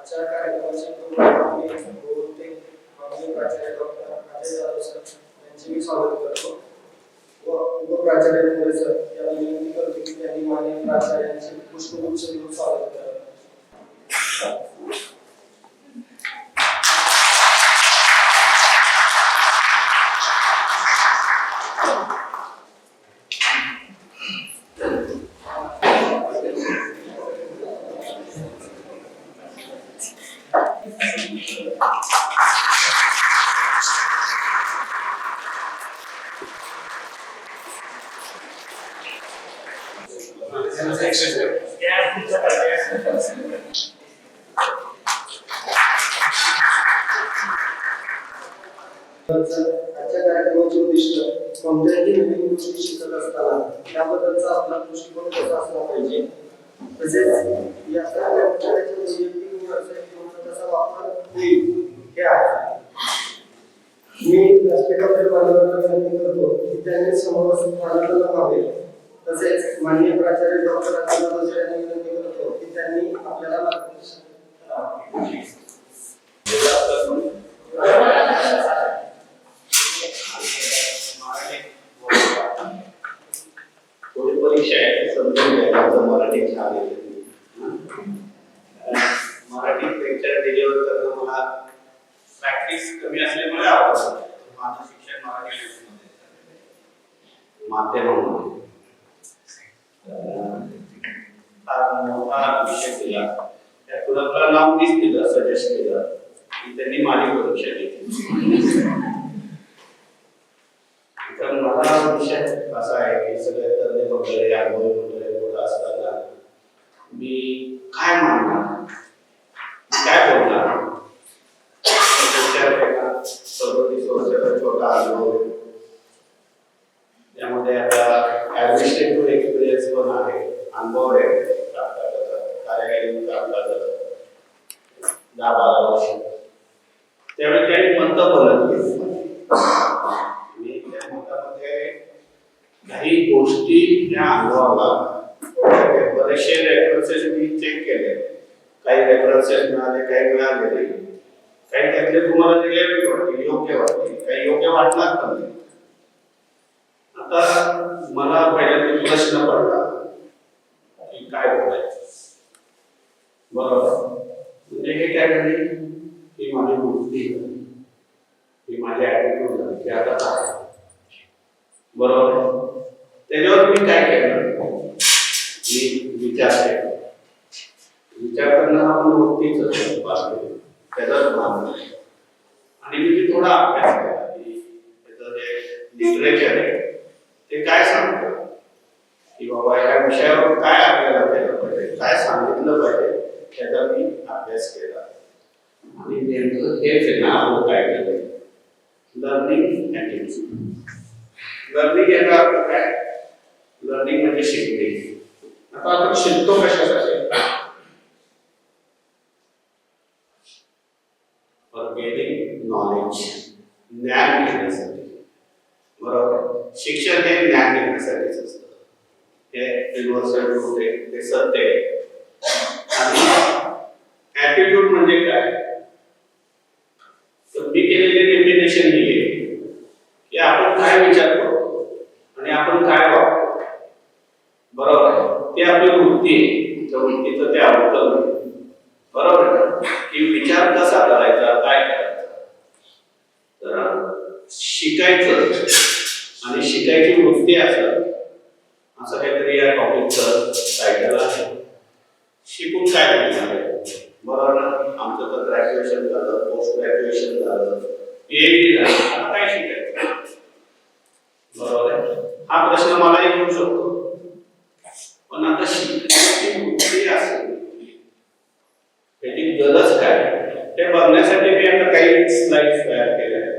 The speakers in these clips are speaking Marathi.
आजच्या कार्यक्रमाचे बहुतेक माननीय प्राचार्य डॉक्टर अजय जाधव सर यांचे मी स्वागत करतो व उपप्राचार्य मोरे सर यांना विनंती करतो की त्यांनी माननीय प्राचार्यांचे पुष्पगुच्छ देऊन स्वागत करावे. आजच्या कार्यक्रमाचे उद्दिष्ट कोणत्याही नवीन गोष्टी शिकत असताना त्याबद्दलचा आपला दृष्टिकोन कसा असला पाहिजे, तसेच या सर्व विचारांच्या वैयक्तिक व्यावसायिक जीवनाचा वापर होईल हे आहे. मी व्यासपीठावर मान्यवरांना विनंती करतो की त्यांनी समोर आनंद व्हावे. तसेच माननीय प्राचार्य डॉक्टर अजय जाधव सर यांना विनंती करतो की त्यांनी आपल्याला मार्गदर्शन करावे. परीक्षा आहे समजून घ्यायचं मराठी छान येते. मराठी लेक्चर डिलिव्हर करणं मला प्रॅक्टिस कमी असल्यामुळे आवडतं. माझं शिक्षण मराठी माध्यमामध्ये मोठा विषय केला. त्या तुला नाव मीच दिलं, सजेस्ट केलं की त्यांनी माझी परीक्षा घेतली. तर मला विषय असा आहे की सगळे तज्ञ मंडळी अनुभवी मंडळी बोलत असताना मी काय मांडणार, काय बोलणार. 37 वर्षाचा छोटा अनुभव, त्यामध्ये आता ऍडमिनिस्ट्रेटिव्ह एक्सपिरियन्स पण आहे, अनुभव आहे. कार्यालयीन काम करत 10-12 वर्ष. त्यावेळी काही मतं बोलत काही गोष्टी त्या अनुभवाला बरेचसे रेफरन्सेस मी चेक केले. काही रेफरन्सेस मिळाले, काही मिळाले नाही. काही त्यातले तुम्हाला रिलेटिव्ह वाटतील, योग्य वाटतील, काही योग्य वाटणार पण नाही. आता मला पहिल्यांदा प्रश्न पडला की काय बोलायचं. बरोबर, म्हणजे हे काय झाली ही माझी वृत्ती, ही माझी ॲटिट्यूड झाली की आता काय. बरोबर, त्याच्यावर मी काय केलं, मी विचार केला. विचार करणं आपण वृत्तीच पाहिजे, त्याचाच भाग नाही. आणि मी थोडा अभ्यास केला की त्याचं जे लिटरेचर आहे ते काय सांगतं, की बाबा या विषयावर काय आपल्याला केलं पाहिजे, काय सांगितलं पाहिजे, त्याचा मी अभ्यास केला. आणि नेमकं हेच आहे ना आपण काय केलं, लर्निंग ॲटिट्यूड. लर्निंग याचा अर्थ काय, लर्निंग म्हणजे शिकणे. आता आपण शिकतो कशासाठी, फॉर गेनिंग नॉलेज, ज्ञान घेण्यासाठी. बरोबर, शिक्षण हे ज्ञान घेण्यासाठीच असतं. हे युनिव्हर्सल ट्रूथ आहे, ते सत्य आहे. आणि ॲटिट्यूड म्हणजे काय, तर मी केलेली डेफिनेशन ही आहे की आपण काय विचार करतो आणि आपण काय वागतो. बरोबर आहे, ते आपली वृत्ती आहे. त्या वृत्तीचं ते अवतरण आहे. बरोबर आहे, की विचार कसा करायचा, काय करायचा. तर शिकायचं आणि शिकायची वृत्ती असेल असं काहीतरी या टॉपिकचं टायटल आहे. शिकून काय मिळणार आहे. बरोबर ना, आमचं तर ग्रॅज्युएशन झालं, पोस्ट ग्रॅज्युएशन झालं, PhD झालं, आता काय शिकायचं. बरोबर आहे, हा प्रश्न मलाही येऊ शकतो. पण आता शिकण्याची वृत्ती असेल, त्याची गरज काय, हे बघण्यासाठी मी आता काही स्लाइड्स तयार केल्या आहेत.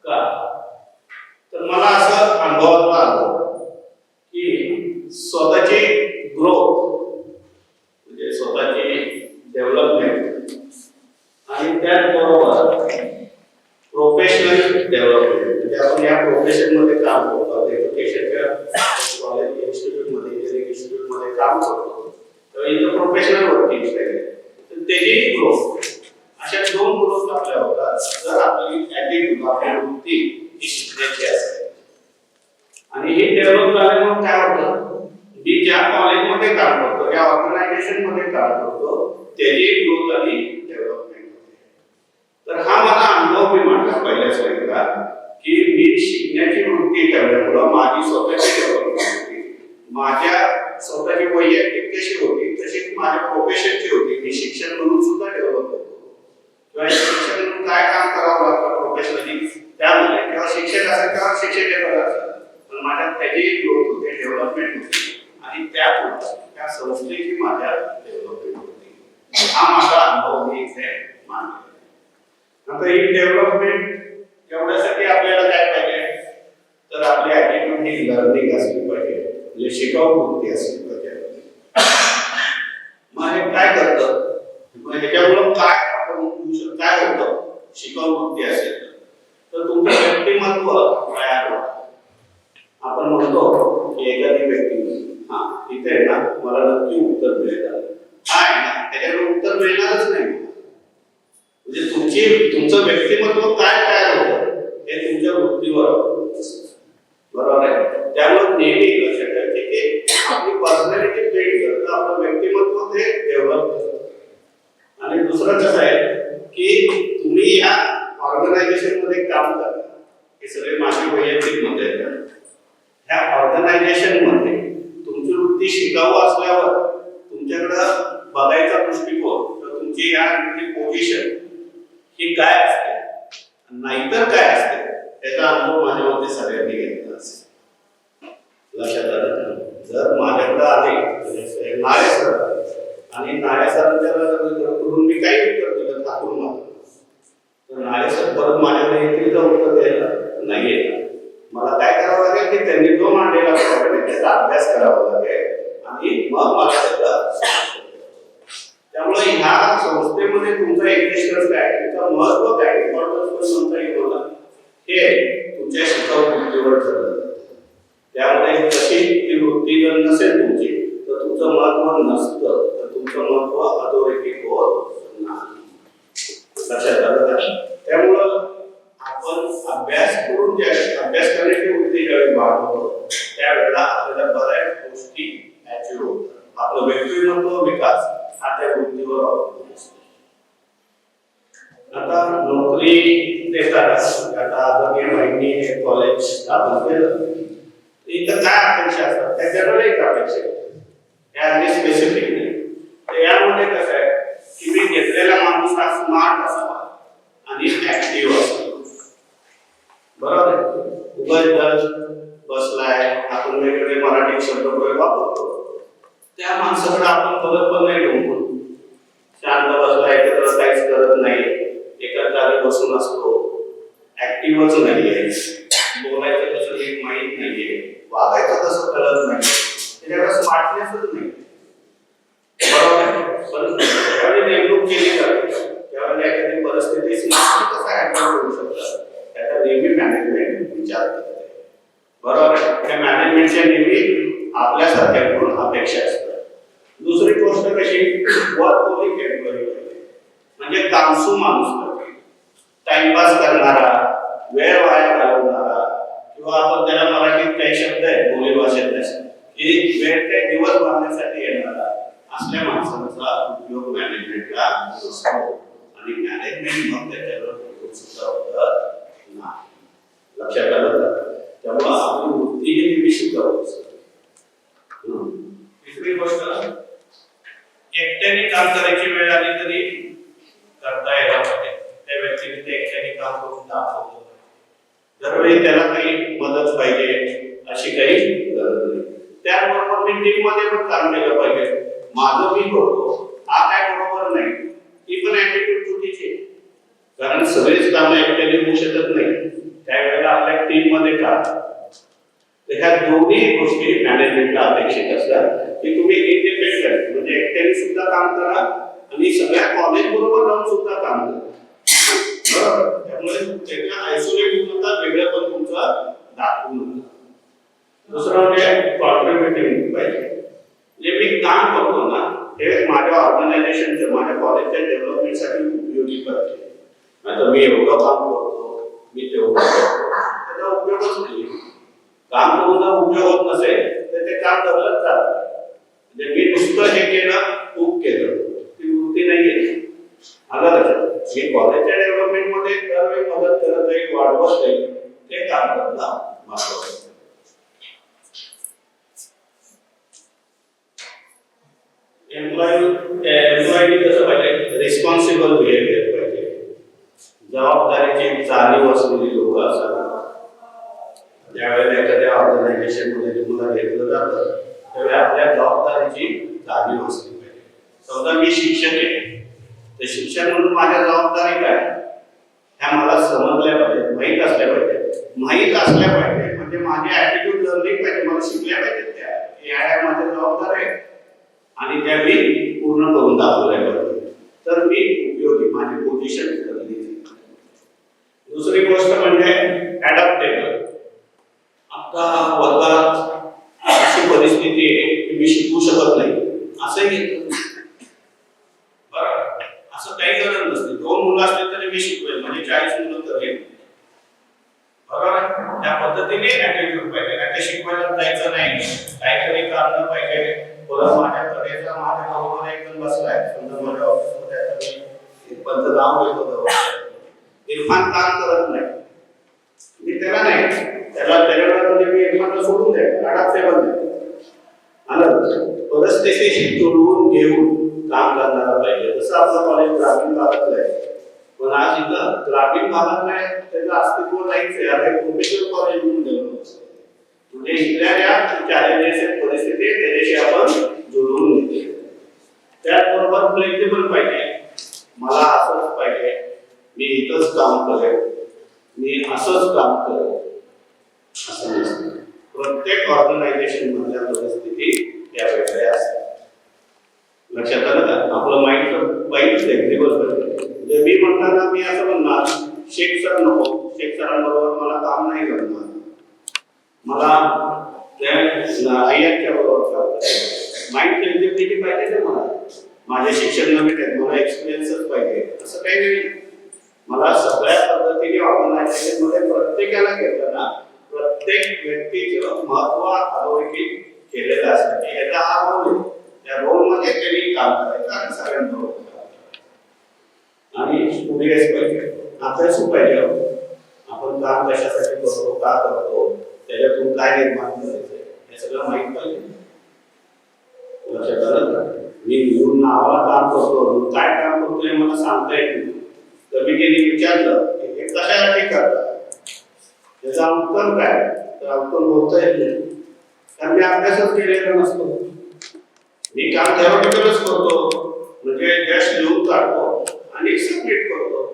का तर मला असं अनुभवाला आलं की स्वतःची ग्रोथ म्हणजे स्वतःची डेव्हलपमेंट आणि त्याचबरोबर प्रोफेशनल डेव्हलपमेंट, म्हणजे आपण या प्रोफेशन मध्ये काम करतो, एज्युकेशनच्या कॉलेज इन्स्टिट्यूट मध्ये, इंजिनिअरिंग इन्स्टिट्यूट मध्ये काम करतो, तर इथं प्रोफेशनल वर्किंग आहे. त्याची ग्रोथ अशा दोन ग्रोथ आपल्या होतात जर आपली ॲटिट्यूड आपली वृत्ती ही शिकण्याची असेल. आणि हे डेव्हलप झाल्यामुळे काय होतं, मी ज्या कॉलेजमध्ये काम करतो या ऑर्गनायझेशन मध्ये काम करतो त्याची ग्रोथ आणि डेव्हलपमेंट होते. तर हा माझा अनुभव मी मांडला पहिल्या स्लाइडला की मी शिकण्याची वृत्ती ठेवल्यामुळं माझी स्वतःची डेव्हलपमेंट होती, माझ्या स्वतःची वैयक्तिक कशी होती तशीच माझ्या प्रोफेशनची होती. मी शिक्षण म्हणून सुद्धा डेव्हलप होतो किंवा शिक्षण म्हणून काय काम करावं लागतं प्रोफेशनली त्यामध्ये, किंवा शिक्षक असेल किंवा शिक्षकेतर असेल, पण माझ्यात त्याची ग्रोथ होते, डेव्हलपमेंट होती आणि त्यातून त्या संस्थेची माझ्या डेव्हलपमेंट होती. हा माझा अनुभव मी इथे मानला. आता ही डेव्हलपमेंट एवढ्यासाठी आपल्याला काय पाहिजे, तर आपली ॲटिट्यूड ही लर्निंग असली पाहिजे, म्हणजे शिकाऊ वृत्ती असली पाहिजे. मग हे काय करतं, मग ह्याच्यामुळं काय आपण काय होतं, शिकाऊ वृत्ती असेल तर तुमचं व्यक्तिमत्व तयार होतं. आपण म्हणतो की एखादी व्यक्ती हा इथे ना मला नक्की उत्तर मिळेल, आहे ना त्याच्याकडे उत्तर मिळणारच नाही. म्हणजे तुमचं व्यक्तिमत्व काय तयार होतं हे तुमच्या वृत्तीवर बरोबर आहे. त्यामुळे नेहमी लक्षात ठेवायचे की आपली पर्सनॅलिटी बिल्ड करतं, आपलं व्यक्तिमत्व ते डेव्हलप करतं. आणि दुसरं कसं आहे की तुम्ही या ऑर्गनायझेशन मध्ये काम करता, हे सगळे माझे वैयक्तिक मत आहेत. ह्या ऑर्गनायझेशन मध्ये तुमची वृत्ती शिकाऊ असल्यावर तुमच्याकडं बघायचा दृष्टिकोन तर तुमची या पोझिशन ही काय असते नाहीतर काय असते त्याचा अनुभव माझ्यामध्ये सगळ्यांनी घेतला असेल. लक्षात आलं, जर माझ्याकडे आले नाळे सर आणि नाळे सरांकडून मी काही उत्तर दिलं ठाकूर मात्र, तर नाळे सर परत माझ्याकडे येतील का उत्तर द्यायला नाही येणार. मला काय करावं लागेल की त्यांनी जो मांडलेला प्रॉब्लेम आहे त्याचा अभ्यास करावा लागेल आणि मग मला त्याचा. त्यामुळे ह्या संस्थेमध्ये तुमचा एक्झिस्टन्स काय, तुमचं महत्व काय, इम्पॉर्टन्स पण म्हणता येईल मला, हे तुमच्या शिकाऊ वृत्तीवर ठरलं. त्यामुळे तशी ती वृत्ती जर नसेल तुमची तर तुमचं महत्व नसतं, तर तुमचं महत्व अधोरेखित होत नाही. लक्षात आलं का? त्यामुळं आपण अभ्यास करून अभ्यास करण्याची वृत्ती ज्यावेळी वाढवतो त्यावेळेला आपल्याला बऱ्याच गोष्टी अचीव्ह होतात. आपलं व्यक्तिमत्व विकास हा त्या वृत्तीवर अवलंबून असतो. आता नोकरी देतात, आता आदरणीय बाईंनी हे कॉलेज स्थापन केलं, इथं काय अपेक्षा असतात त्याच्याकडे एक अपेक्षा या अगदी स्पेसिफिक नाही. तर यामध्ये कसं आहे की मी घेतलेला माणूस हा स्मार्ट असावा आणि ऍक्टिव्ह असावा. बरोबर आहे, उगाच बसलाय आपण वेगवेगळे मराठी शब्द वापरतो, त्या माणसाकडे आपण बघत पण नाही. डोंबून शांत बसलाय तर काहीच करत नाही, एका जागी बसून असतो, ऍक्टिव्हच नाहीये, बोलायचं कसं एक माहीत नाहीये, वागायचं कसं कळत नाही, त्याच्याकडे स्मार्टनेसच नाही. बरोबर आहे, पण ज्यावेळी नेमणूक केली जाते त्यावेळेला एखादी परिस्थिती स्मार्ट कसं हँडल करू शकतात त्याचा नेहमी मॅनेजमेंट विचार करते. बरोबर आहे, त्या मॅनेजमेंटच्या नेहमी आपल्यासारख्याकडून अपेक्षा असतात. दुसरी गोष्ट कशी, वर्कहोलिक एम्प्लॉई म्हणजे कामसू माणूस पाहिजे, टाइमपास करणारा, वेळ वाया घालवणारा, किंवा आपण त्याला मराठीत काही शब्द आहेत बोली भाषेत की वेळ काही दिवस बांधण्यासाठी येणारा असल्या माणसांचा उपयोग मॅनेजमेंटला असतो आणि मॅनेजमेंट मग त्याच्यावर सुद्धा होत नाही. लक्षात आलं, त्यामुळे आपली वृत्ती ही नेहमी शिकावं असतं. तिसरी गोष्ट, एकट्याने काम करायची वेळ आली तरी करता यायला पाहिजे. त्या व्यक्तीने ते एकट्याने काम करून दाखवलं, दरवेळी त्याला काही मदत पाहिजे अशी काही गरज नाही. त्याबरोबर मी टीम मध्ये पण काम केलं पाहिजे. माझं मी करतो हा काय बरोबर नाही, ही पण ऍटिट्यूड चुकीची आहे. कारण सगळेच कामं एकट्याने होऊ शकत नाही, त्यावेळेला आपल्या टीम मध्ये काम. तर ह्या दोन्ही गोष्टी मॅनेजमेंटला अपेक्षित असतात की तुम्ही इंडिपेंडंट म्हणजे एकट्याने सुद्धा काम करा आणि सगळ्या कॉलेज बरोबर राहून सुद्धा काम करा. बरोबर, त्यामुळे त्याच्या आयसोलेट होऊ नका, वेगळं पण तुमचं दाखवू नका. दुसरं म्हणजे कॉन्ट्रीब्युटिंग पाहिजे. जे मी काम करतो ना हे माझ्या ऑर्गनायझेशनच्या माझ्या कॉलेजच्या डेव्हलपमेंटसाठी उपयोगी पडते. आता मी एवढं काम करतो, मी तेवढं करतो, त्याचा उपयोगच नाही. काम करून जर उपयोग होत नसेल तर ते काम करलंच जातं. म्हणजे मी नुसतं हे केलं, खूप केलं, ती वृत्ती नाहीये. आलं लक्षात? मी कॉलेजच्या डेव्हलपमेंट मध्ये दरवेळी मदत करत जाईल, वाढवत जाईल, ते काम करणं महत्त्वाचं. एम्प्लॉयनी कसं पाहिजे, रिस्पॉन्सिबल बिहेवियर पाहिजे, जबाबदारीची जाणीव असलेली लोक असतात. ज्यावेळेला एखाद्या ऑर्गनायझेशन मध्ये तुम्हाला घेतलं जातं त्यावेळी आपल्या जबाबदारीची जाणीव असली पाहिजे. समजा मी शिक्षक आहे, तर शिक्षक म्हणून माझ्या जबाबदारी काय ह्या मला समजल्या पाहिजे, माहीत असल्या पाहिजे. माहीत असल्या पाहिजे म्हणजे माझी ऍटिट्यूड लर्निंग पाहिजे, मला शिकल्या पाहिजे त्या माझ्या जबाबदारी आहे आणि त्या मी पूर्ण करून दाखवल्या पाहिजे. तर मी उपयोगी माझी पोझिशन ठरली. दुसरी गोष्ट म्हणजे ॲडॅप्टेबल. आता वर्गात अशी परिस्थिती आहे की मी शिकवू शकत नाही असंही येतं. बरं, असं काही गरज नसते. 2 मुलं असले तरी मी शिकवेल, म्हणजे 40 मुलं करेल. बरोबर, त्या पद्धतीने ऍटिट्यूड पाहिजे. नाही शिकवायला जायचं नाही, काहीतरी करणं पाहिजे. परत माझ्या कडेचा माझ्या बरोबर एकदम बसलाय, समजा माझ्या ऑफिसमध्ये एक पंच नाव घेतो, इरफान काम करत नाही, मी त्याला नाही, त्याच्याकडे मी इरफानला सोडून द्यायचं, अडॅप्टेबल नाही. आलं, परिस्थितीशी जुळवून घेऊन काम करणारा पाहिजे. जसं आपलं कॉलेज ग्रामीण भागात आहे, पण आज इथं ग्रामीण भागात नाही, त्याचं अस्तित्व नाहीच आहे. आता प्रोफेशनल कॉलेज म्हणून डेव्हलप असतं, म्हणजे इथल्या ज्या चॅलेंजेस परिस्थिती त्याच्याशी आपण जुळवून घेतो. त्याचबरोबर फ्लेक्झिबल पाहिजे. मला असंच पाहिजे, मी इथंच काम करेन, मी असंच काम करेन असं नसतं. प्रत्येक ऑर्गनायझेशन मधल्या परिस्थिती त्या वेगळ्या असतात. लक्षात आलं का? आपलं माइंड फ्लेक्झिबल पाहिजे. म्हणजे मी म्हणताना मी असं म्हणणार, शेख सर नको, शेख सरांबरोबर मला काम नाही करणार, मला त्या आय्याच्या बरोबर काम करायचं. माइंड फ्लेक्झिबिलिटी पाहिजे ना मला. माझे शिक्षण नवीन आहेत, मला एक्सपिरियन्सच पाहिजे असं काही नाही. मला सगळ्या पद्धतीने ऑर्गनायझेशन मध्ये प्रत्येकाला घेतलं ना, प्रत्येक व्यक्तीचं महत्व अधोरेखित केलेलं असतं की याचा हा रोल आहे, त्या रोल मध्ये त्यांनी काम करायचं आणि सगळ्यांबरोबर आणि स्टुडियस पाहिजे, अभ्यास पाहिजे. आपण काम कशासाठी करतो, का करतो, त्याच्यातून काय निर्माण करायचं हे सगळं माहित पाहिजे. लक्षात आलं का? मी लिहून नावाला काम करतो, काय काम करतोय मला सांगता येत नाही, तर मी त्यांनी विचारलं हे कशासाठी करतात, त्याचा उत्तर काय, तर उत्तर बोलता येत नाही, कारण मी अभ्यासच केलेला नसतो. मी काम थेरॉटिकलच करतो, म्हणजे जस्ट लिहून काढतो आणि सबमिट करतो,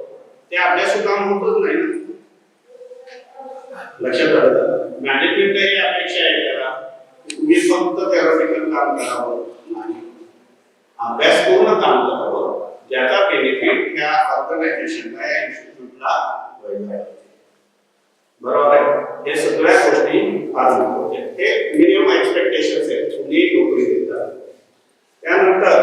ते अभ्यास काम होतच नाही ना. लक्षात आलं? मॅनेजमेंट ही अपेक्षा आहे त्याला, तुम्ही फक्त थेरॉटिकल काम करावं नाही, अभ्यास पूर्ण काम करावं, ज्याचा बेनिफिट त्या ऑर्गनायझेशनला या इन्स्टिट्यूटला होईल. बरोबर आहे? हे सगळ्या गोष्टी फार महत्त्वाच्या आहेत. हे मिनिमम एक्सपेक्टेशन्स आहेत तुम्ही नोकरी देता. त्यानंतर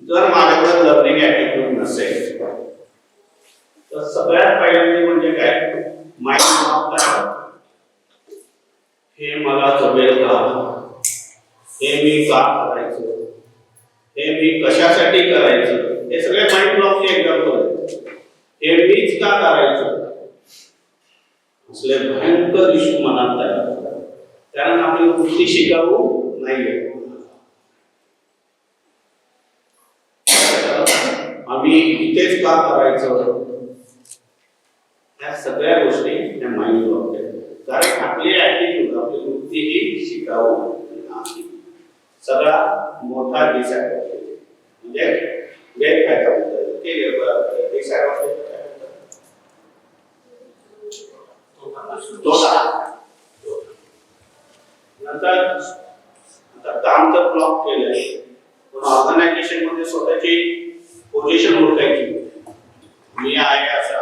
जर माझ्याकडे लर्निंग ऍटिट्यूड नसेल तर सगळ्यात पहिल्यांदा म्हणजे काय, माइंड ब्लॉक तयार. हे मला जमेल का, हे मी का करायचं, हे मी कशासाठी करायचं, हे सगळे माइंड ब्लॉकचे एक्झाम्पल आहेत. हे मीच का करायचं असले भयंकर इश्यू मनात तयार होतात. कारण आपली वृत्ती शिकाऊ नाहीये. आम्ही इथेच का करायचं, या सगळ्या गोष्टी त्या माइंड ब्लॉक आहेत. कारण आपली ऍटिट्यूड, आपली वृत्ती ही शिकाऊ नाही. सगळा मोठा डिसएडव्हान्टेज म्हणजे गैरफायदा होतो. ते डिसएडव्हान्टेज नंतर आता काम तर ब्लॉक केलंय, पण ऑर्गनायझेशन मध्ये स्वतःची पोझिशन ओळखायची. मी आहे असा,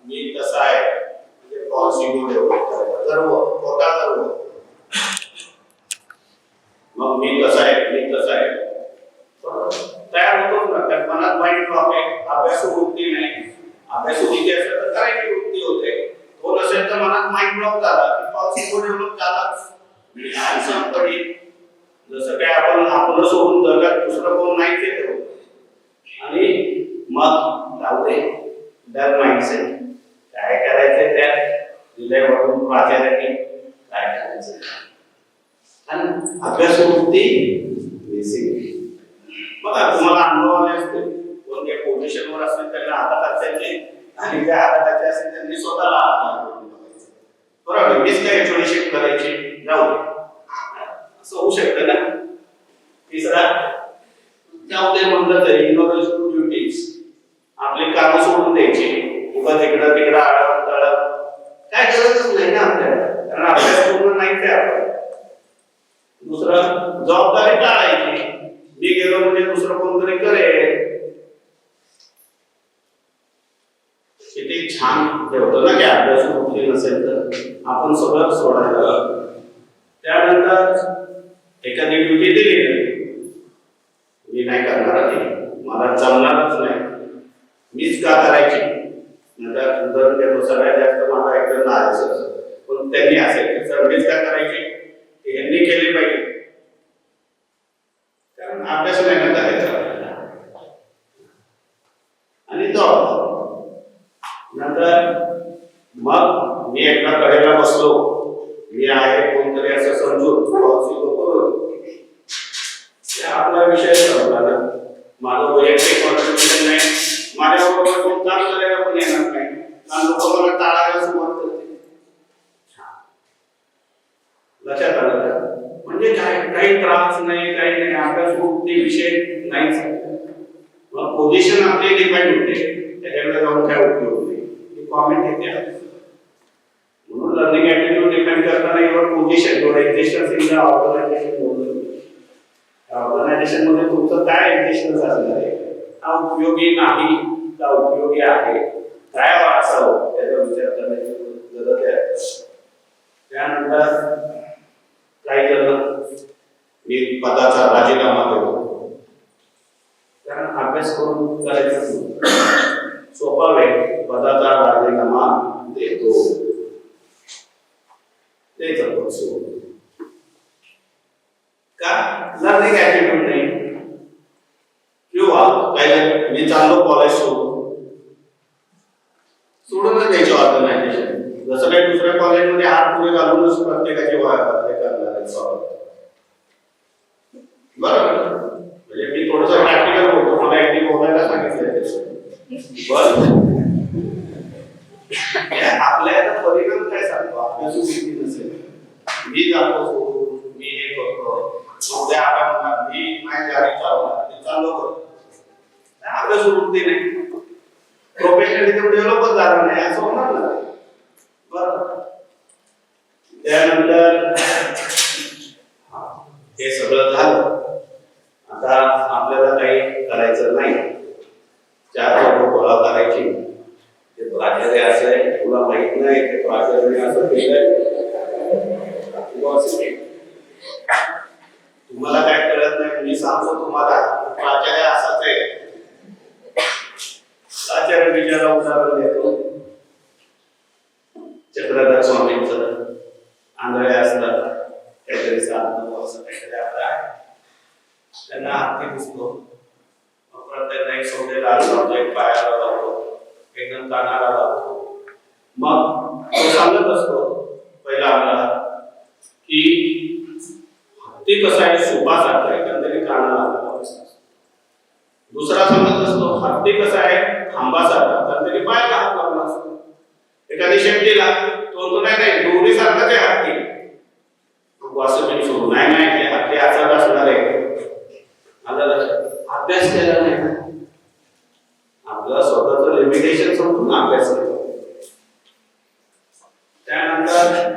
मी तसा आहे, म्हणजे फॉल्स इगो डेव्हलप करायचा, गर्व, खोटा गर्व. मग मी कसा आहे आपलं सोडून जगात दुसरं कोण नाहीच येतो आणि मग जाऊ दे दर माइंडसेट काय करायचंय त्यात दिलंय वरून प्राचार्याने काय करायचं आणि अभ्यास वृत्ती बेसिक बघा तुम्हाला अनुभव आले असतील कोणत्या पोझिशनवर असतील त्यांना हातात असायचे आणि त्या हाताचे असेल त्यांनी स्वतःला हात बघायचं बरोबर मीच काय थोडी शिफ्ट करायची जाऊ असं होऊ शकतं ना तिसरा जाऊ दे म्हणलं तरी इग्नोरन्स टू ड्युटीज आपली कामं सोडून द्यायची उगाच इकडं तिकडं आळवत तळत काय गरजच नाही ना आपल्याला कारण अभ्यास पूर्ण नाहीच आहे आपण दुसरं जबाबदारी टाळायची मी गेलो म्हणजे दुसरं कोणतरी करेल किती छान होतं ना की अभ्यास कुठली नसेल तर आपण सगळं सोडायला त्यानंतर एखादी ड्युटी दिली मी नाही करणार ती मला जमणारच नाही मीच का करायची उदाहरण देतो सगळ्यात जास्त मला एकदम नारायचं पण त्यांनी असेल सर मीच का करायची यांनी केली पाहिजे कारण अभ्यास नाही ना करायचा आणि तो नंतर मग मी एकदा कडेला बसलो मी आहे कोणतरी असं समजून करून आपला विषय ठरवला ना माझं वैयक्तिक कॉन्ट्रिब्युशन नाही माझ्याबरोबर कोण काम करायला पण येणार नाही कारण लोक मला टाळायला सुरुवात करते लक्षात आलं का म्हणजे काही त्रास नाही काही नाही अभ्यास ते विषय नाहीच मग पोझिशन आपली डिपेंड होते त्याच्याकडे जाऊन काय उपयोग नाही कॉमेंट येते म्हणून लर्निंग ऍटिट्यूड डिपेंड करताना your position your existence in the organization organization मध्ये तुमचं काय एक्झिस्टन्स असणार आहे हा उपयोगी नाही का उपयोगी आहे काय असावं त्याचा विचार करण्याची गरज आहे त्यानंतर काय केलं मी पदाचा राजीनामा देतो कारण अभ्यास करून करायचं सोपा वेळ पदाचा राजीनामा देतो का लर्निंग ऍटिट्यूड नाही किंवा काय मी चाललो कॉलेज सोडूनच द्यायचे ऑर्गनायझेशन जसं काही दुसऱ्या कॉलेजमध्ये हात पुढे घालूनच प्रत्येकाची करणार बरोबर म्हणजे मी थोडस प्रॅक्टिकल बोलतो मला एकटी बोलायला सांगितलं आपल्या परिणाम काय सांगतो आपल्या सुखी नसेल मी जातो सोडून मी हे करतो उद्या आपण मी माझी गाडी चालवणार ते चालू करतो आपल्या सुरुवाती नाही प्रोफेशनलिझम डेव्हलपच झालं नाही असं होणार ना बरोबर त्यानंतर हे सगळं झालं आता आपल्याला काही करायचं नाही चार लोक गोळा करायची ते प्राचार्य असेल तुला माहित नाही ते प्राचार्याने असं केलंय तुम्हाला काय कळत नाही मी सांगतो तुम्हाला प्राचार्य असाच आहे प्राचार्य विचारा उदाहरण देतो चक्रधर स्वामींचं आंधळे असतात काहीतरी साधन असं काहीतरी आपलं आहे त्यांना हत्ती दिसतो प्रत्येक एक सोडेला लावतो एक पायाला लावतो एकदम कानाला लावतो मग तो सांगत असतो पहिला आम्हाला की हत्ती कसा आहे सुपासारखा आहे कारण त्याने कानाला लावला दुसरा सांगत असतो हत्ती कसा आहे खांबासारखा कारण त्याने पायाला हात लावला असतो एखादी शेपटीला तो नाही दोरी सारखाच आहे हत्ती असं मी सुरू नाही हत्ती असाच असणार आहे अभ्यास केला नाही आपलं स्वतःच लिमिटेशन समजून अभ्यास केला त्यानंतर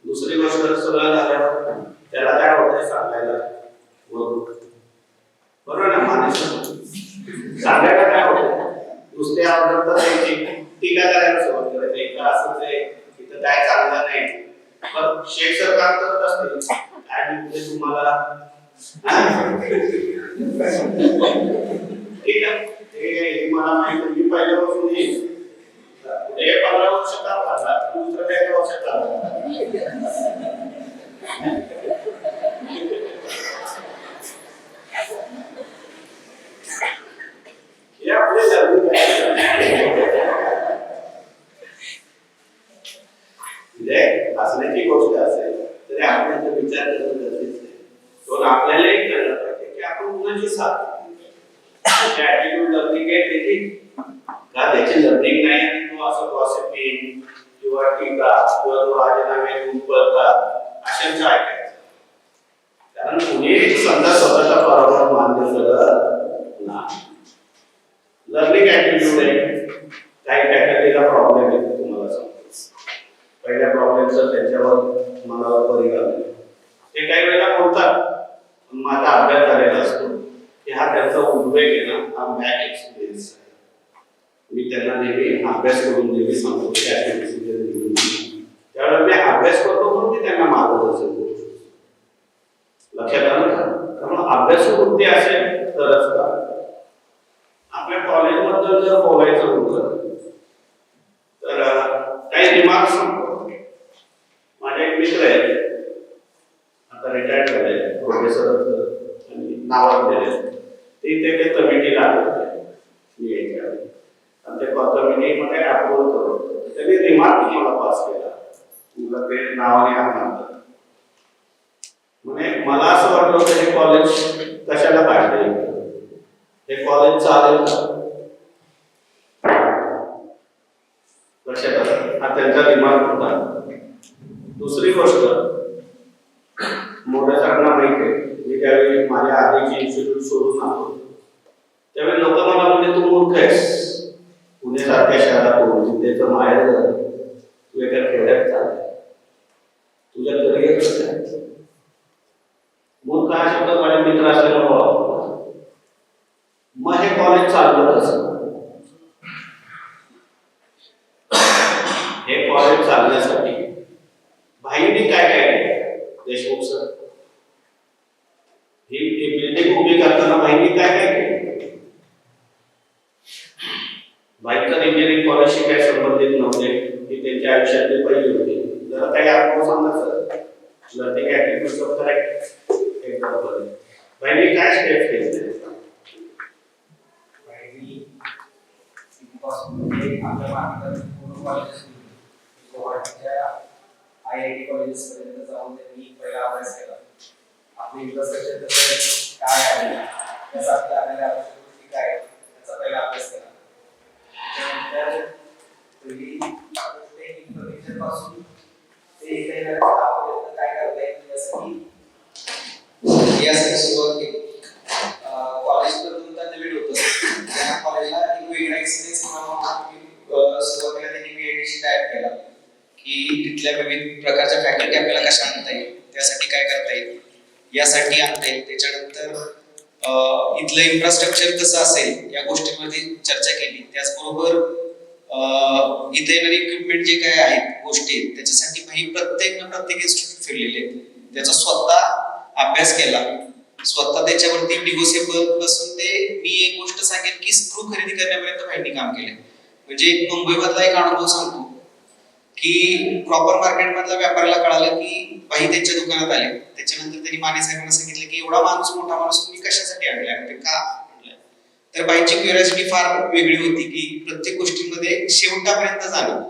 दुसरी गोष्ट सगळं झालं त्याला काय होतंय सांगायला बरोबर ना माणूस सांगायला काय होतं नुसते ऑर्डर तर द्यायची टीका करायला सुरुवात करायची इथं असंच आहे इथं काय चांगलं नाही पण शेख सरकार करत असते काय म्हणजे तुम्हाला ठीक आहे हे मला माहिती मी पहिल्यापासून हे 15 वर्ष काम करतात दुसरं काय वर्ष ॲटिट्यूडची साथ त्याची ॲटिट्यूड लर्निंग आहे त्याची का त्याची लर्निंग नाही आणि तो असं गॉसिपिंग किंवा टीका किंवा तो राजीनामे देऊन पळतात अशांचं ऐकायचं. कारण कुणी समजा स्वतःचा पराभव मान्य करत नाही. लर्निंग ॲटिट्यूड आहे. काही फॅकल्टीला प्रॉब्लेम आहे तुम्हाला सांगतो. पहिल्या प्रॉब्लेमचं त्यांच्यावर मनावर परिणाम आहे. ते काही वेळेला बोलतात माझा अभ्यास झालेला असतो की हा त्यांचा उद्वेग आहे ना हा बॅक एक्सपिरियन्स आहे. मी त्यांना नेहमी अभ्यास करून नेहमी सांगतो त्यावेळेस मी अभ्यास करतो म्हणून मी त्यांना मार्गदर्शन करू शकतो. लक्षात आलं का? त्यामुळे अभ्यासू वृत्ती असेल तरच का आपल्या कॉलेजबद्दल जर बोलायचं होतं तर काही रिमार्क्स सांगतो. माझे एक मित्र आहेत आता रिटायर्ड झाले प्रोफेसर आणि नावाजलेले ते कमिटीला आले मी आणि ते कमिटीमध्ये अप्रूव्ह करतो. त्यांनी रिमार्क मला पास केला तुला ते नावाने आणणार म्हणजे मला असं वाटलं होतं हे कॉलेज कशाला काढले हे कॉलेज चालेल का लक्षात आलं. हा त्यांचा रिमार्क होता. दुसरी गोष्ट मोठ्या सरांना माहिती आहे मी त्यावेळी माझ्या आधीची इन्स्टिट्यूट सोडून आलो त्यावेळी लोक मला म्हणजे तू मूर्ख आहेस पुण्यासारख्या शहरात होऊन तिथेचं माहेर झालं तू एका खेड्यात चाललाय तुझ्या करिअर मूर्ख हा शब्द माझे मित्र असल्यामुळे वापरला. मग हे कॉलेज चाललं कसं? हे कॉलेज चालण्यासाठी भाईंनी काय काय केलं देशमुख सर ही बिल्डिंग उभी करताना भाईंनी काय काय केलं? भाई तर इंजिनिअरिंग कॉलेजशी काय संबंधित नव्हते ही त्यांच्या आयुष्यातली पहिली होती. जरा काही अनुभव सांगा सर लर्निंग ॲटिट्यूड करेक्ट एकदम बरोबर. भाईंनी काय स्टेप घेतले? भाईंनी आपल्या महाराष्ट्रात पूर्ण कॉलेज गुवाहाटीच्या IIT कॉलेजेस पर्यंत जाऊन त्यांनी पहिला अभ्यास केला. आपली इन्फ्रास्ट्रक्चर काय आहे त्यासाठी आपल्याला आवश्यक गोष्टी काय याचा पहिला अभ्यास केला. त्यानंतर पहिली गोष्ट इन्फ्रास्ट्रक्चर पासून ते इथे काय करता येईल यासाठी सुरुवात केली. कॉलेज तर दोनदा नवीन होतं त्या कॉलेजला एक वेगळा एक्सपिरियन्स म्हणून सुरुवातीला त्यांनी PhD टाईप केला की तिथल्या विविध प्रकारच्या फॅकल्टी आपल्याला कशा आणता येईल त्यासाठी काय करता येईल यासाठी आणता येईल. त्याच्यानंतर इथलं इन्फ्रास्ट्रक्चर कसं असेल या गोष्टींमध्ये चर्चा केली. त्याचबरोबर इथे येणारे इक्विपमेंट जे काय आहेत गोष्टी आहेत त्याच्यासाठी काही प्रत्येक इन्स्टिट्यूट फिरलेले आहेत. त्याचा स्वतः अभ्यास केला स्वतः त्याच्यावरती डिगोसेबल पासून ते मी एक गोष्ट सांगेन की स्क्रू खरेदी करण्यापर्यंत भाईंनी काम केले. म्हणजे एक मुंबईमधला एक अनुभव सांगतो की प्रॉपर मार्केट मधल्या व्यापाऱ्याला कळालं की बाई त्यांच्या दुकानात आले. त्याच्यानंतर त्यांनी माने साहेबांना सांगितलं की एवढा माणूस मोठा माणूस तुम्ही कशासाठी आणलाय म्हणजे का म्हणलं तर बाईंची क्युरिओसिटी फार वेगळी होती की प्रत्येक गोष्टींमध्ये शेवटापर्यंत जाणं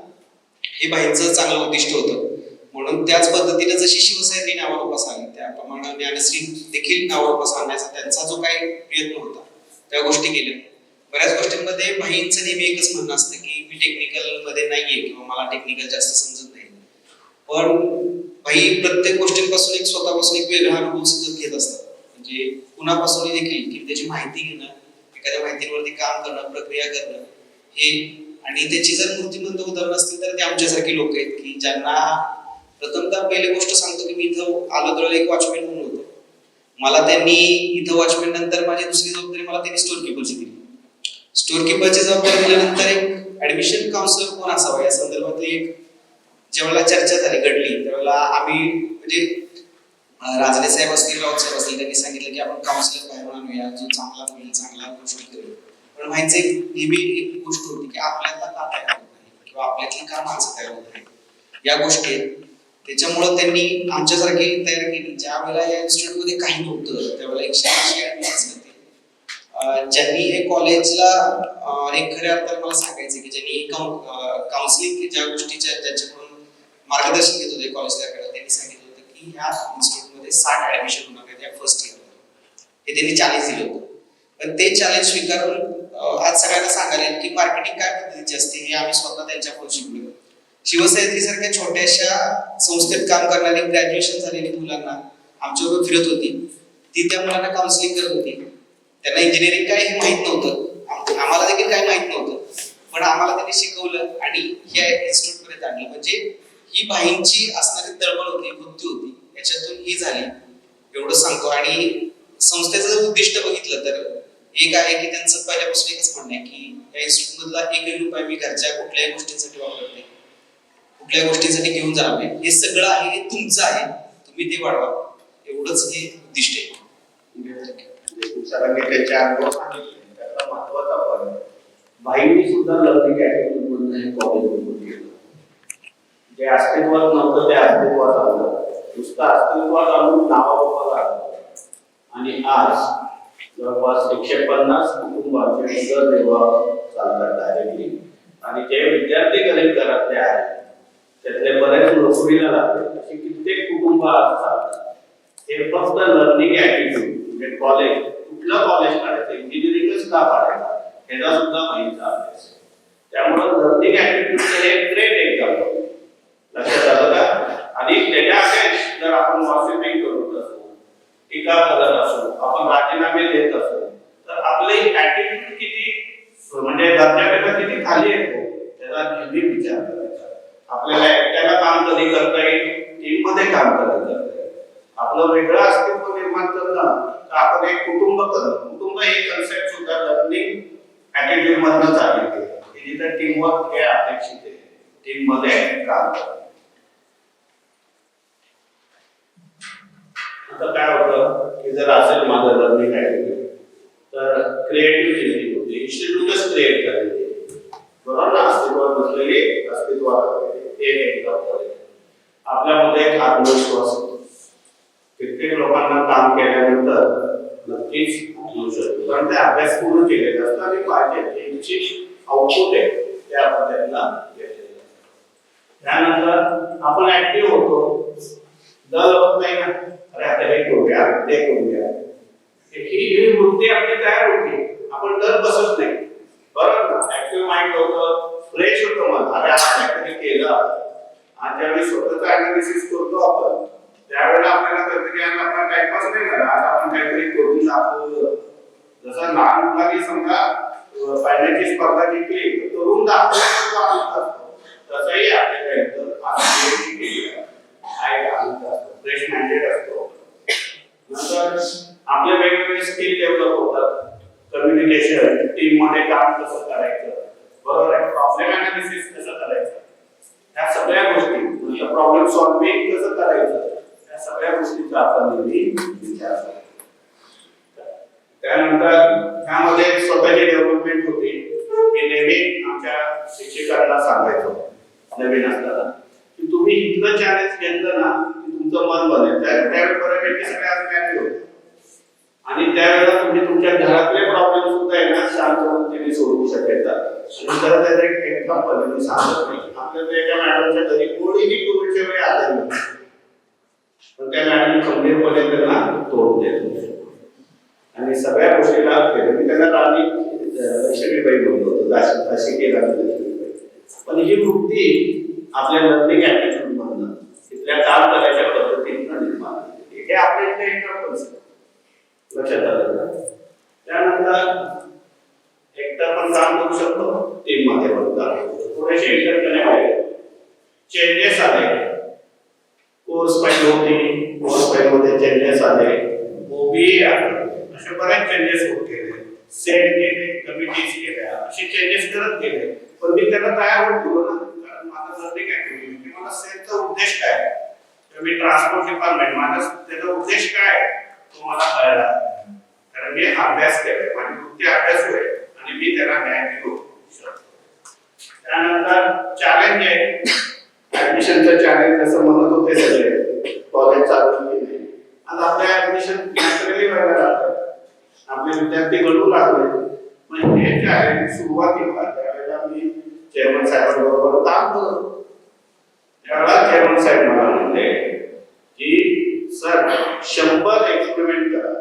हे बाईंचं चांगलं उद्दिष्ट होतं. म्हणून त्याच पद्धतीने जशी शिवसैनिक नावारूपास आली त्याप्रमाणे ज्ञानश्री देखील नावारूपास आणण्याचा त्यांचा जो काही प्रयत्न होता त्या गोष्टी केल्या. बऱ्याच गोष्टींमध्ये भाईंचं नेहमी एकच म्हणणं असतं की मी टेक्निकल मध्ये नाहीये किंवा मला टेक्निकल जास्त समजत नाही पण भाई प्रत्येक गोष्टींपासून एक स्वतःपासून एक वेगळा अनुभव सुद्धा घेत असतात. म्हणजे कुणापासून देखील की त्याची माहिती घेणं एखाद्या माहितीवरती काम करणं प्रक्रिया करणं हे आणि त्याची जर मूर्तिमंत उदाहरण असतील तर ते आमच्यासारखे लोक आहेत की ज्यांना प्रथमतः पहिली गोष्ट सांगतो की मी इथं आलो तर एक वॉचमॅन म्हणून होतो. मला त्यांनी इथं वॉचमॅन नंतर माझी दुसरी जबाबदारी मला त्यांनी स्टोर कीपरची दिली. स्टोर कीपरची जबाबदारी दिल्यानंतर एक ऍडमिशन काउन्सिलर कोण असावा या संदर्भातली एक ज्यावेळेला चर्चा झाली घडली त्यावेळेला आम्ही म्हणजे राजले साहेब असतील राऊत साहेब असतील त्यांनी सांगितलं की आपण काउन्सिलर बाहेरून आणूया जो चांगला होईल चांगला गोष्टी करू. पण माहिती एक नेहमी एक गोष्ट होती की आपल्याला का तयार होत नाही किंवा आपल्यातली का माणसं तयार होत नाही या गोष्टी त्याच्यामुळे त्यांनी आमच्यासारखी तयार केली. ज्या वेळेला या इन्स्टिट्यूट मध्ये काही नव्हतं त्यावेळेला 180 ऍडमिशन्स होते. ज्यांनी हे कॉलेजला एक खऱ्या अर्थाने मला सांगायचं की ज्यांनी काउन्सिलिंग ज्या गोष्टीच्या ज्यांच्याकडून मार्गदर्शन घेत होते कॉलेजला त्यांनी सांगितलं होतं की ह्या इन्स्टिट्यूट मध्ये 60 ऍडमिशन होणार आहेत या फर्स्ट इयरला. हे त्यांनी चॅलेंज दिलं होतं. पण ते चॅलेंज स्वीकारून आज सगळ्यांना सांगायला की मार्केटिंग काय पद्धतीची असते हे आम्ही स्वतः त्यांच्याकडून शिकलो. शिवसैनिकासारख्या छोट्याशा संस्थेत काम करणारी ग्रॅज्युएशन झालेली मुलांना आमच्याबरोबर फिरत होती. ती त्या मुलांना काउन्सिलिंग करत होती. त्यांना इंजिनिअरिंग काय हे माहित नव्हतं, आम्हाला देखील काय माहित नव्हतं, पण आम्हाला त्यांनी शिकवलं आणि ह्या इन्स्टिट्यूट मध्ये आणलं. म्हणजे ही बाईंची असणारी तळमळ होती, वृत्ती होती, याच्यातून ही झाली एवढं सांगतो. आणि संस्थेचं जर उद्दिष्ट बघितलं तर एक आहे की त्यांचं पहिल्यापासून एकच म्हणणं आहे की या इन्स्टिट्यूट मधला एकही रुपया मी घरच्या कुठल्याही गोष्टींसाठी वापरत नाही, कुठल्याही गोष्टींसाठी घेऊन जाणार नाही. हे सगळं आहे हे तुमचं आहे, तुम्ही ते वाढवा, एवढंच हे उद्दिष्ट आहे. सरांनी त्याचे अनुभव सांगितले. त्याचा महत्वाचा पण बाईंनी सुद्धा लर्निंग ऍटिट्यूड म्हणून हे कॉलेज ओपन केलं. जे अस्तित्वात नव्हतं ते अस्तित्वात आलं, नुसतं अस्तित्वात आणून नावारूपाला आलं. आणि आज जवळपास 150 कुटुंबांचे उदरनिर्वाह चालतात डायरेक्टली. आणि जे विद्यार्थी गरीब घरातले आहेत त्यातले बरेच नोकरीला लागले अशी कित्येक कुटुंब आज चालतात. हे फक्त लर्निंग ऍटिट्यूड म्हणजे कॉलेज, कुठलं कॉलेज काढायचं, इंजिनिअरिंगच का काढायचं, ह्याचा सुद्धा माहितीचा अभ्यास. त्यामुळे लर्निंग ऍटिट्यूडचं हे ग्रेट एक्झाम्पल लक्षात आलं का? आणि त्याच्या अखेर जर आपण वॉसिपिंग करत असू, टीका करत असू, आपण राजीनामे देत असू, तर आपले ऍटिट्यूड किती म्हणजे दर्जापेक्षा किती खाली येतो त्याचा नेहमी विचार करायचा. आपल्याला एकट्याला काम कधी करता येईल, टीम मध्ये काम करायचं. आपलं वेगळं अस्तित्व निर्माण करणं तर आपण एक कुटुंब करणं. कुटुंब ही कन्सेप्ट सुद्धा लर्निंग ऍटिट्यूड मधनच आली. जिथे टीमवर्क हे अपेक्षित आहे, टीम मध्ये काम करणं. आता काय होतं की जर असेल माझं लर्निंग ऍटिट्यूड तर क्रिएटिव्ह थिंकिंग होते, इन्स्टिट्यूटच क्रिएट करायचे, बरोबर ना? अस्तित्वात नसलेली अस्तित्वात एक एक्झाम्पल आहे. आपल्यामध्ये एक आत्मविश्वास होतो. कित्येक लोकांना काम केल्यानंतर नक्कीच येऊ शकतो, कारण ते अभ्यास पूर्ण केलेले असतात आणि पाहिजे त्यांची आउटपुट आहे त्या पद्धतीला घेतलेलं. त्यानंतर आपण ऍक्टिव्ह होतो, दल होत नाही ना, अरे आता हे करूया ते करूया, ही वृत्ती आपली तयार होती. आपण दल बसत नाही, बरोबर ना? ऍक्टिव्ह माइंड होतं, फ्रेश होतं मन. अरे आपण काहीतरी केलं, आणि ज्यावेळी स्वतःचं अनालिसिस करतो आपण त्यावेळेला आपल्याला कळतं की आपण टाइमपास नाही झाला, आज आपण काहीतरी करून दाखवलं. जसं लहान मुलांनी समजा पाण्याची स्पर्धा जिंकली तर तरुण दाखवण्याचा आनंद असतो, तसंही आपल्याला येतं फ्रेश माइंडेड असतो. नंतर आपले वेगवेगळे स्किल डेव्हलप होतात. कम्युनिकेशन, टीम मध्ये काम कसं करायचं, बरोबर आहे, प्रॉब्लेम अनालिसिस कसं करायचं, ह्या सगळ्या गोष्टी, प्रॉब्लेम सॉल्व्हिंग कसं करायचं, या सगळ्या गोष्टींचा आपण नेहमी विचार करतो. त्यानंतर ह्यामध्ये स्वतःची डेव्हलपमेंट होती. मी नेहमी आमच्या शिक्षकांना सांगायचो नवीन असताना की तुम्ही इतकं चॅलेंज घेतलं ना की तुमचं मन बनेल. त्यावेळेस बऱ्यापैकी सगळ्या मॅनेज होते आणि त्यावेळेला तुम्ही तुमच्या घरातले प्रॉब्लेम सुद्धा येणार शांत पद्धतीने सोडवू शकायचा. नंतर त्याचं एक एक्झाम्पल मी सांगत नाही, आपल्याला एका मॅडमच्या घरी कोणीही कोविडच्या वेळी आजारी होते, पण त्या मॅडम खंबीरपणे त्यांना तोड देत होते आणि सगळ्या गोष्टीला केलं. मी त्यांना राणी लक्ष्मीबाई म्हणतो होतो, अशी केला लक्ष्मीबाई. पण ही वृत्ती आपल्या लर्निंग ऍटिट्यूड मधनं तिथल्या काम करायच्या पद्धतीनं निर्माण झाली. हे आपल्या इथे एक्झाम्पल्स लक्षात आलं. त्यानंतर एकटा पण काम करू शकतो, टीम मध्ये पण काम करू शकतो. थोडेसे इंटरकनेक्ट आहे, चेंजेस आले, कोर्स फाईल होती, कोर्स फाईल मध्ये चेंजेस आले, ओबीए आले, असे बरेच चेंजेस होत गेले, सेट केले, कमिटीज केल्या, असे चेंजेस करत गेले. पण मी त्याला तयार होत गेलो ना, कारण माझं लर्निंग ऍक्टिव्हिटी की मला सेटचा उद्देश काय, मी ट्रान्सपोर्ट डिपार्टमेंट, माझा त्याचा उद्देश काय तो मला कळला, कारण मी अभ्यास केलाय, माझी वृत्ती अभ्यास होईल आणि मी त्याला न्याय देऊ शकतो. त्यानंतर चॅलेंज आहे, ऍडमिशनचं चॅलेंज जसं म्हणत होते सगळे, कॉलेज चालू केले, आता आपल्या ऍडमिशन नॅचरली व्हायला लागतं, आपले विद्यार्थी घडू लागले. म्हणजे हे चॅलेंज सुरुवातीला त्यावेळेला मी चेअरमन साहेबांबरोबर काम करतो, त्यावेळेला चेअरमन साहेब मला म्हणले की सर 100 एक्सपेरिमेंट करा,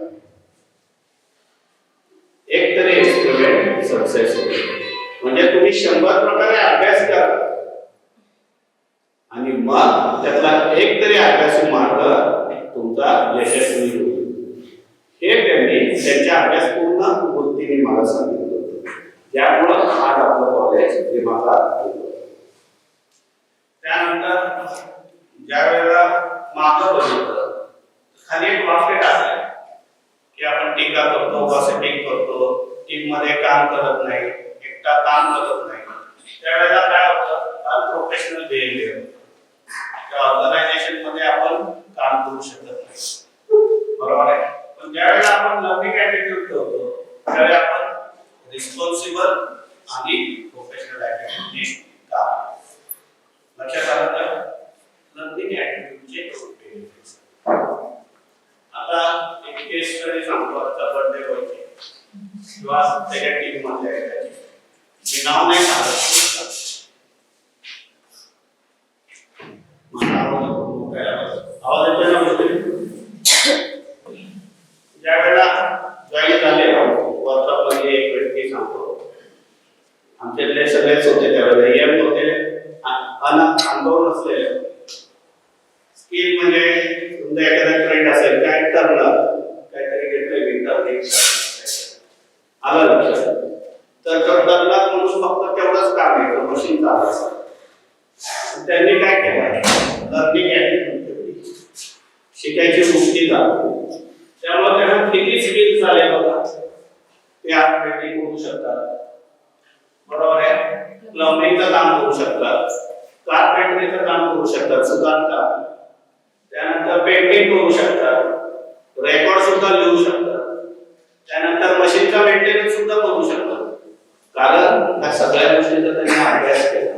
त्यांनी 100 प्रकारे अभ्यास करा आणि मग त्यातला एक तरी अभ्यासू मार्ग तुमचा यशस्वी होईल. हे त्यांनी त्यांच्या अभ्यासपूर्ण वृत्तीने मला सांगितलं होतं. त्यामुळं आज आपलं कॉलेज हे मला त्यानंतर ज्या वेळेला मागं बघितलं खाली एक वाक्य टाकलं की आपण टीका करतो, गॉसिपिंग करतो, टीम मध्ये काम करत नाही, एकटा काम करत नाही. त्यावेळेला काय होतं, प्रोफेशनल बिहेवियर त्या ऑर्गनायझेशन मध्ये आपण काम करू शकत नाही, बरोबर आहे. पण ज्यावेळेला आपण लर्निंग ॲटिट्यूड ठेवतो त्यावेळेला आपण रिस्पॉन्सिबल आणि प्रोफेशनल ॲटिट्यूडने काम. लक्षात आलं का? लर्निंग ॲटिट्यूडचे बेनिफिट्स. आता एक केस स्टडी सांगतो. आता बर्थडे व्हायची किंवा त्याच्या टीम मध्ये आहे, मी नाव नाही सांगत, आवाज येतोय ना गोष्टी. ज्या वेळेला जॉईन झाले वर्षामध्ये एक व्यक्ती सांगतो, आमच्यातले सगळेच होते त्यावेळेला, यंग होते, अनुभव नसलेले. स्किल म्हणजे तुमचा एखादा ट्रेंड असेल काय करणं, काहीतरी घेतलं इंटरनेट आलं लक्षात, तर करताना म्हणून फक्त तेवढंच काम आहे, मशीन चालवायचं. त्यांनी काय केलं, लर्निंग ॲटिट्यूड ठेवली, शिकायची वृत्ती झाली. त्यामुळे त्यांना किती स्किल झाले बघा, ते आज पेंटिंग करू शकतात, बरोबर आहे, प्लंबिंगचं काम करू शकतात, कारपेंटरीचं काम करू शकतात, सुतारकाम, त्यानंतर पेंटिंग करू शकतात, रेकॉर्ड सुद्धा लिहू शकतात, त्यानंतर मशीनचा मेंटेनन्स सुद्धा करू शकतात. कारण त्या सगळ्या गोष्टींचा त्यांनी अभ्यास केला.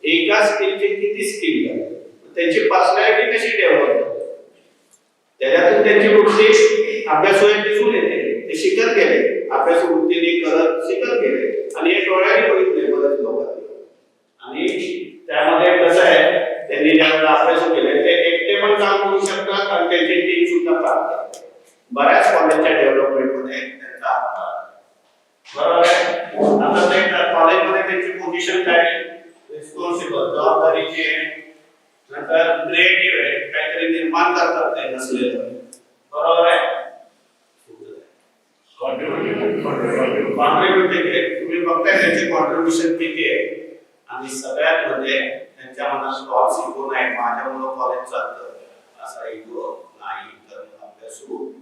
एका स्किलचे किती स्किल झाले, त्यांची पर्सनॅलिटी कशी डेव्हलप झाली, त्याच्यातून त्यांची वृत्ती अभ्यासून दिसून येते. ते शिकत गेले, अभ्यास वृत्तीने करत शिकत गेले आणि हे डोळ्याने बघितले बरेच लोकांनी. आणि त्यामध्ये कसं आहे, त्यांनी ज्यावेळेला अभ्यास केले ते एकटे पण काम करू शकतात आणि त्यांची टीम सुद्धा काम करते. बऱ्याच कॉलेजच्या डेव्हलपमेंट मध्ये त्यांचा हातभार, बरोबर आहे. आता ते कॉलेजमध्ये त्यांची पोझिशन काय, रिस्पॉन्सिबल, जबाबदारीची, नंतर क्रिएटिव्ह आहे, काहीतरी निर्माण करतात ते नसलेलं, बरोबर आहे. कॉन्ट्रीब्युशन तुम्ही बघताय त्यांचे कॉन्ट्रीब्युशन किती आहे. आणि सगळ्यात म्हणजे त्यांच्या मनात स्टॉक्स इगो नाही, माझ्यामुळे कॉलेज चालतं असा इगो नाही, तर अभ्यासू,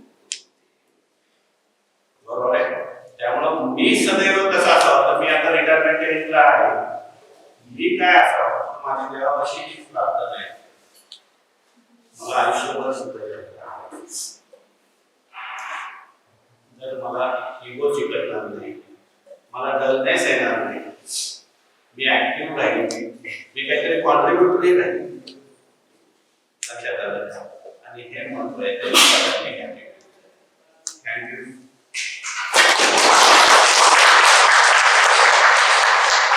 बरोबर आहे. त्यामुळे मी सदैव कसा असावं, मी आता रिटायरमेंट एजला आहे, मी काय असावं, माझी देवापाशी हीच प्रार्थना आहे, मला आयुष्यभर सुधारायचं. जर मला इगो चिकटणार नाही, मला डलनेस येणार नाही, मी ऍक्टिव्ह राहील, मी काहीतरी कॉन्ट्रीब्युटरी राहील. लक्षात आलं. आणि हे महत्व आहे. थँक्यू.